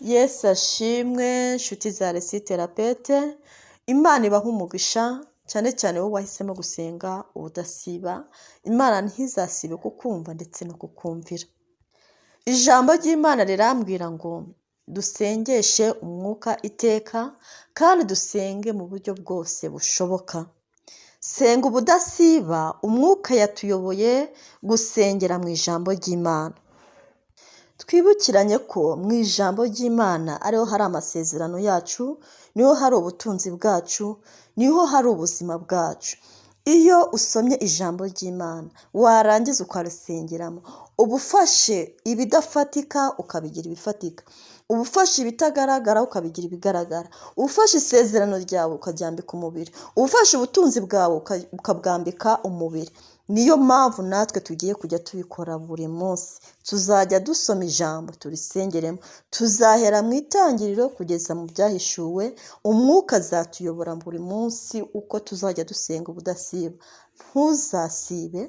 Yesu ashimwe nshuti za Resi Therapete, Imana ibaha umugisha cyane cyane wowe wahisemo gusenga ubudasiba. Imana ntizasibe kukumva ndetse no kukumvira. Ijambo ry'Imana rirambwira ngo dusengeshe umwuka iteka kandi dusenge mu buryo bwose bushoboka. Senga ubudasiba, umwuka yatuyoboye gusengera mu ijambo ry'Imana. Twibukiranye ko mu ijambo ry'Imana ariho hari amasezerano yacu, niho hari ubutunzi bwacu, niho hari ubuzima bwacu. Iyo usomye ijambo ry'Imana warangiza ukarisengeramo, uba ufashe ibidafatika ukabigira ibifatika, uba ufashe ibitagaragara ukabigira ibigaragara, uba ufashe isezerano ryawe ukaryambika umubiri, uba ufashe ubutunzi bwawe ukabwambika umubiri. Niyo mpamvu natwe tugiye kujya tubikora buri munsi. Tuzajya dusoma ijambo turisengeremo, tuzahera mu itangiriro kugeza mu byahishuwe. Umwuka azatuyobora buri munsi uko tuzajya dusenga ubudasiba. Ntuzasibe,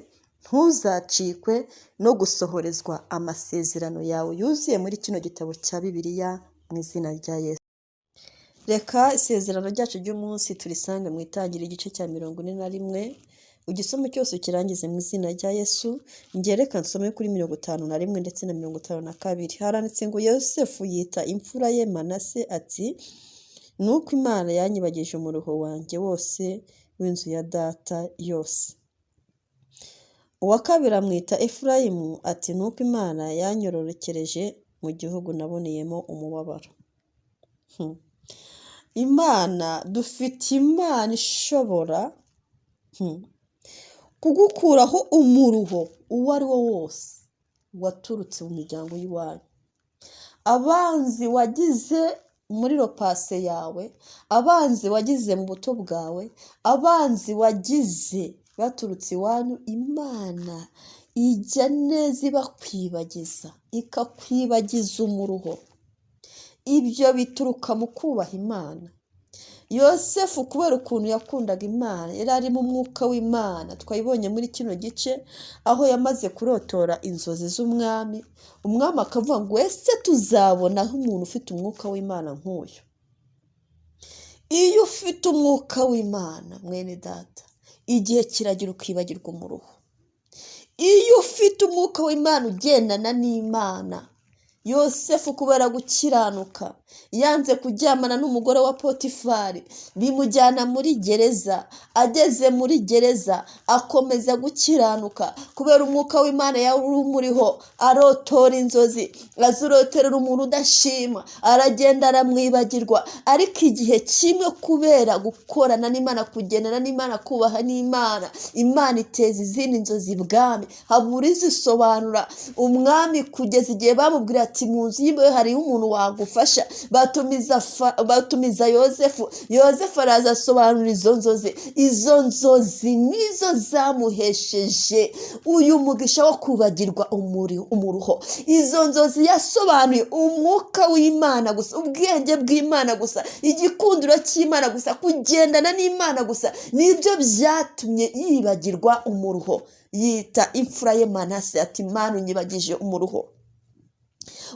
ntuzacikwe no gusohorezwa amasezerano yawe yuzuye muri kino gitabo cya Bibiliya mu izina rya Yesu. Reka isezerano ryacu ry'umunsi turisange mu itangiriro igice cya 41. Igisomo cyose kirangize mu izina rya Yesu. Ngereka nsome kuri 51 ndetse na 52. Haranditse ngo Yosefu yita imfura ye Manase ati, nuko Imana yanyibagije umuruho wanjye wose w'inzu ya data yose. Uwa kabiri amwita Efurayimu ati, nuko Imana yanyororokereje mu gihugu naboneyemo umubabaro. Imana, dufite Imana ishobora kugukuraho umuruho uwo ari wo wose waturutse mu miryango y'iwanyu. Abanzi wagize muri ropase yawe, abanzi wagize mu buto bwawe, abanzi wagize baturutse iwanyu, Imana ijya neza ibakwibagiza, ikakwibagiza umuruho. Ibyo bituruka mu kubaha Imana. Yosefu kubera ukuntu yakundaga Imana, yari ari mu mwuka w'Imana. Twayibonye muri kino gice aho yamaze kurotora inzozi z'umwami. Umwami akavuga ngo ese tuzabonaho umuntu ufite umwuka w'Imana nk'uyu. Iyo ufite umwuka w'Imana mwene data, igihe kiragira ukibagirwa umuruho. Iyo ufite umwuka w'Imana ugendana n'Imana. Yosefu kubera gukiranuka yanze kuryamana n'umugore wa Potifari, bimujyana muri gereza. Ageze muri gereza akomeza gukiranuka kubera umwuka w'Imana yari umuriho. Arotora inzozi, azuroterera umuntu udashima, aragenda aramwibagirwa. Ariko igihe kimwe kubera gukorana n'Imana, kugendana n'Imana, kubaha n'Imana, Imana iteza izindi nzozi ibwami, habura izisobanura. Umwami kugeza igihe bamubwira ati mu nzu y'imbohe hariho umuntu wagufasha, batumiza Yosefu. Yosefu araza asobanura izo nzozi. Izo nzozi nizo zamuhesheje uyu mugisha wo kubagirwa umuruho. Izo nzozi yasobanuye umwuka w'Imana gusa, ubwenge bw'Imana gusa, igikundiro cy'Imana gusa, kugendana n'Imana gusa, nibyo byatumye yibagirwa umuruho. Yita imfura ye Manase ati, Imana unyibagije umuruho.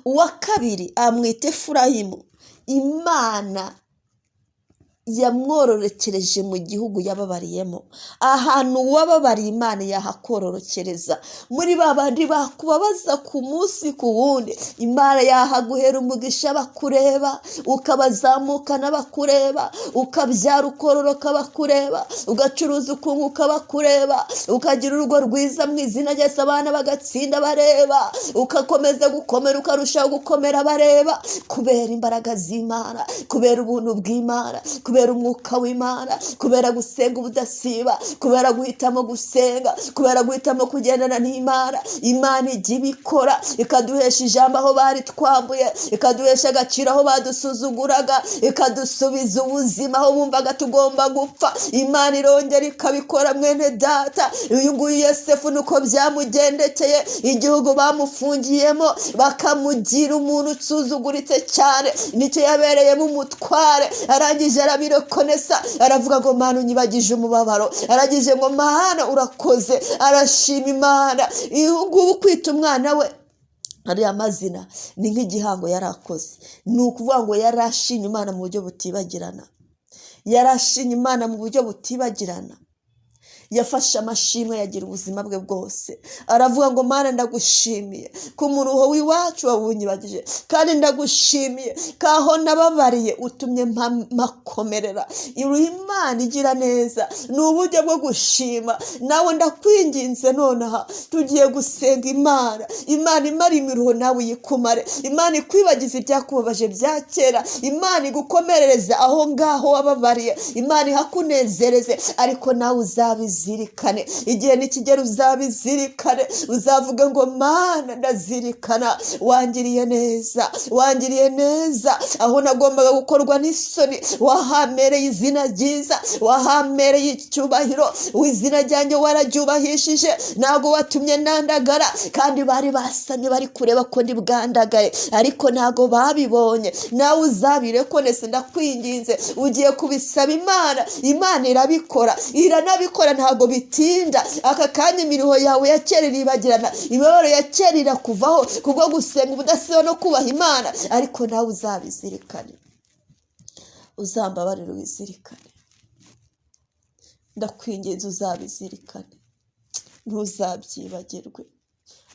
Uwa kabiri amwita Efurayimu. Imana yamwororokereje mu gihugu yababariyemo. Ahantu wababariye Imana yahakororokereza. Muri babandi bakubabaza ku munsi ku wundi, Imana yahaguhera umugisha bakureba, ukabazamukana bakureba, ukabyara ukororoka bakureba, ugacuruza ukunguka bakureba, ukagira urugo rwiza mu izina rya Yesu, abana bagatsinda bareba, ugakomeza gukomera, ukarushaho gukomera bareba, kubera imbaraga z'Imana, kubera ubuntu bw'Imana, kubera umwuka w'Imana, kubera gusenga ubudasiba, kubera guhitamo gusenga, kubera guhitamo kugendana n'Imana. Imana ijya ibikora, ikaduhesha ijambo aho bari twambuye, ikaduhesha agaciro aho badusuzuguraga, ikadusubiza ubuzima aho bumvaga tugomba gupfa. Imana irongera ikabikora mwene data. Uyu nguyu Yosefu nuko byamugendekeye. Igihugu bamufungiyemo bakamugira umuntu usuzuguritse cyane, nicyo yabereyemo umutware. Arangije arabirokonesa, aravuga ngo Mana unyibagije umubabaro. Aragize ngo Mana urakoze, arashima Imana. Ngubu kwita umwana we ariya mazina ni nk'igihango yari akoze, ni ukuvuga ngo yari ashimye Imana mu buryo butibagirana, yari ashimye Imana mu buryo butibagirana, yafashe amashimwe yagira ubuzima bwe bwose, aravuga ngo Mana ndagushimiye ko umuruho w'iwacu wawunyibagije, kandi ndagushimiye kaho nababariye utumye makomerera. Imana igira neza, ni uburyo bwo gushima. Nawe ndakwinginze nonaha tugiye gusenga Imana, Imana imara imiruho nawe uyikumare, Imana ikwibagiza ibyakubabaje bya kera, Imana igukomerereza aho ngaho wababariye, Imana ihakunezereze, ariko nawe uzabizirikane. Igihe nikigera uzabizirikane, uzavuga ngo Mana ndazirikana wangiriye neza, wangiriye neza aho nagombaga gukorwa n'isoni, wahamereye izina ryiza, wahamereye icyubahiro, izina ryanjye wararyubahishije, ntabwo watumye nandagara, kandi bari basamye bari kureba ko ndi bwandagaye, ariko ntabwo babibonye. Nawe uzabirekonese, ndakwinginze, ugiye kubisaba Imana, Imana irabikora, iranabikora, ntabwo bitinda. Aka kanya imiruho yawe ya kera iribagirana, imibabaro ya kera irakuvaho kubwo gusenga ubudasiba no kubaha Imana, ariko nawe uzabizirikane, uzambabarira ubizirikane, ndakwinginze uzabizirikane, ntuzabyibagirwe,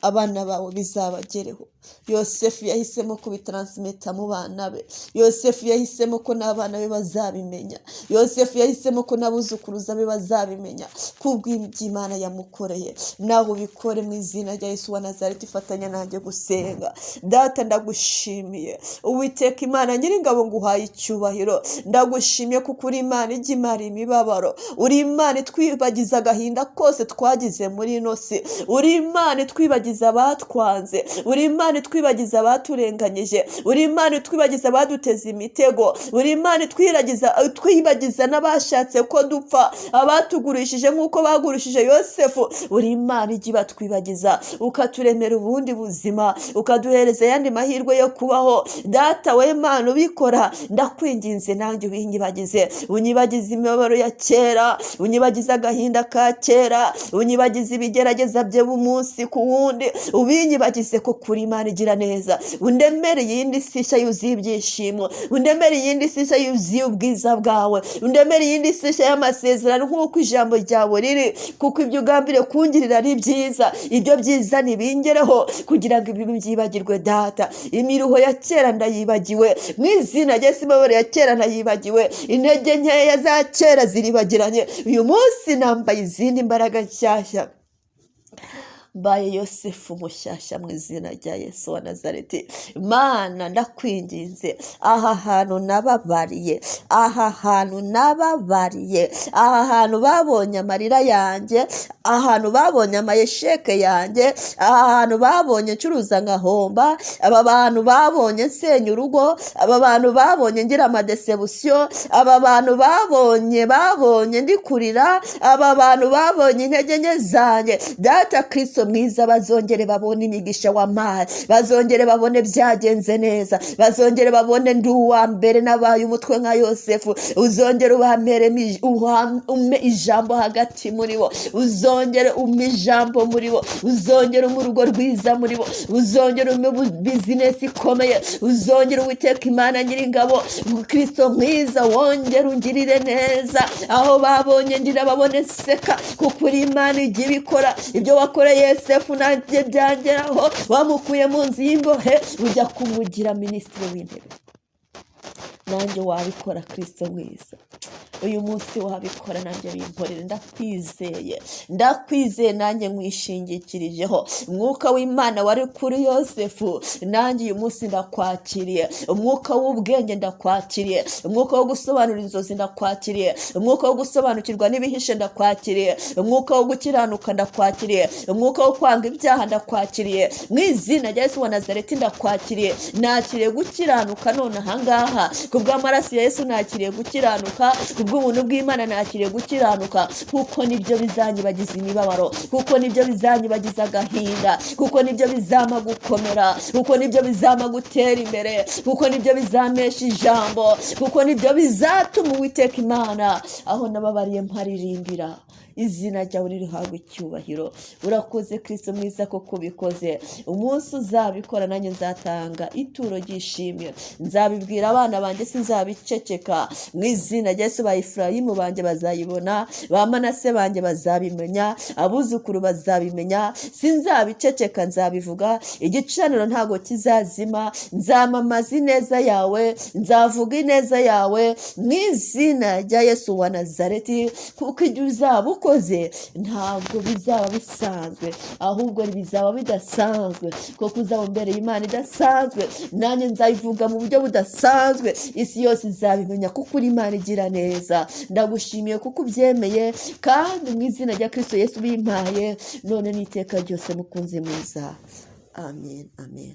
abana bawe bizabagereho. Yosefu yahisemo kubitransimeta mu bana be, Yosefu yahisemo ko n'abana be bazabimenya, Yosefu yahisemo ko n'abuzukuruza be bazabimenya kubw'iby'Imana yamukoreye. Nawe ubikore mu izina rya Yesu wa Nazareti. Ifatanya nanjye gusenga. Data ndagushimiye, Uwiteka Imana Nyiringabo, nguhaye icyubahiro, ndagushimiye kuko uri Imana ijya imara imibabaro, uri Imana itwibagiza agahinda kose twagize muri ino si, uri Imana itwibagiza abatwanze, uri Imana itwibagiza abaturenganyije, uri Imana itwibagiza abaduteze imitego, uri Imana itwibagiza n'abashatse ko dupfa, abatugurishije nk'uko bagurishije Yosefu, uri Imana ijya ibatwibagiza, ukaturemera ubundi buzima, ukaduhereza ayandi mahirwe yo kubaho. Data we Mana ubikora, ndakwinginze nanjye ubinyibagize, unyibagize imibabaro ya kera, unyibagize agahinda ka kera, unyibagize ibigerageza bye b'umunsi ku wundi, ubinyibagize ko kuri Imana igira neza. Undemere iyindi sishya yuzuye ibyishimo, undemere iyindi sishya yuzuye ubwiza bwawe, undemere iyindi sishya y'amasezerano nk'uko ijambo ryawe riri, kuko ibyo ugambiriye kungirira ari byiza, ibyo byiza nibingereho kugira ngo ibi byibagirwe. Data, imiruho ya kera ndayibagiwe mu izina rya Yesu, imibabaro ya kera ndayibagiwe, intege nkeya za kera ziribagiranye. Uyu munsi nambaye izindi mbaraga nshyashya, mbaye Yosefu mushyashya mu izina rya Yesu wa Nazareti. Mana ndakwinginze, aha hantu nababariye, aha hantu nababariye, aha hantu babonye amarira yanjye, aha hantu babonye amayesheke yanjye, aha hantu babonye ncuruza ngahomba, aba bantu babonye nsenya urugo, aba bantu babonye ngira amadesebusiyo, aba bantu babonye ndi kurira, aba bantu babonye intege nke zanjye. Data Kristo mwiza, bazongere babone imigisha wampaye, bazongere babone byagenze neza, bazongere babone ndi uwa mbere nabaye umutwe nka Yosefu, uzongere ubampere ume ijambo hagati muri bo, uzongere ume ijambo muri bo, uzongere ume urugo rwiza muri bo, uzongere ume bizinesi ikomeye, uzongere Uwiteka Imana Nyiringabo, Kristo mwiza, wongere ungirire neza, aho babonye ndira babone seka, kuko uri Imana ijya ibikora. Ibyo wakoreye Yosefu nanjye byangeraho, wamukuye mu nzu y'imbohe ujya kumugira minisitiri w'intebe, nanjye wabikora Kristo mwiza. Uyu munsi wabikora nanjye bimporere, ndakwizeye nanjye mwishingikirijeho. Umwuka w'Imana wari kuri Yosefu, nanjye uyu munsi ndakwakiriye. Umwuka w'ubwenge ndakwakiriye, umwuka wo gusobanura inzozi ndakwakiriye, umwuka wo gusobanukirwa n'ibihishe ndakwakiriye, umwuka wo gukiranuka ndakwakiriye, umwuka wo kwanga ibyaha ndakwakiriye. Mu izina rya Yesu wa Nazareti ndakwakiriye. Nakiriye gukiranuka none ahangaha, kubw'amaraso ya Yesu nakiriye gukiranuka, kubw'ubuntu bw'Imana nakiriye gukiranuka, kuko nibyo bizanyibagiza imibabaro, kuko nibyo bizanyibagiza agahinda, kuko nibyo bizama gukomera, kuko nibyo bizama gutera imbere, kuko nibyo bizamesha ijambo, kuko nibyo bizatuma Uwiteka Imana aho nababariye mparirimbira izina ryawe ririhabwa icyubahiro. Urakoze Kristo mwiza koko ubikoze. Umunsi uzabikora nanjye nzatanga ituro ry'ishimwe, nzabibwira abana banjye sinzabiceceka. Mu izina rya Yesu, ba Efurayimu banjye bazayibona, ba Manase banjye bazabimenya, abuzukuru bazabimenya. Sinzabiceceka, nzabivuga. Igicaniro ntago kizazima. Nzamamaza ineza yawe, nzavuga ineza yawe mu izina rya Yesu wa Nazareti, kuko ibyo uzaba ukoze ntabwo bizaba bisanzwe, ahubwo bizaba bidasanzwe, kuko uzaba umbereye Imana idasanzwe. Nanjye nzabivuga mu buryo budasanzwe, isi yose izabimenya kuko uri Imana igira neza. Ndagushimiye kuko ubyemeye, kandi mu izina rya Kristo Yesu bimpaye none n'iteka ryose, mukunzi mwiza. Amen, amen.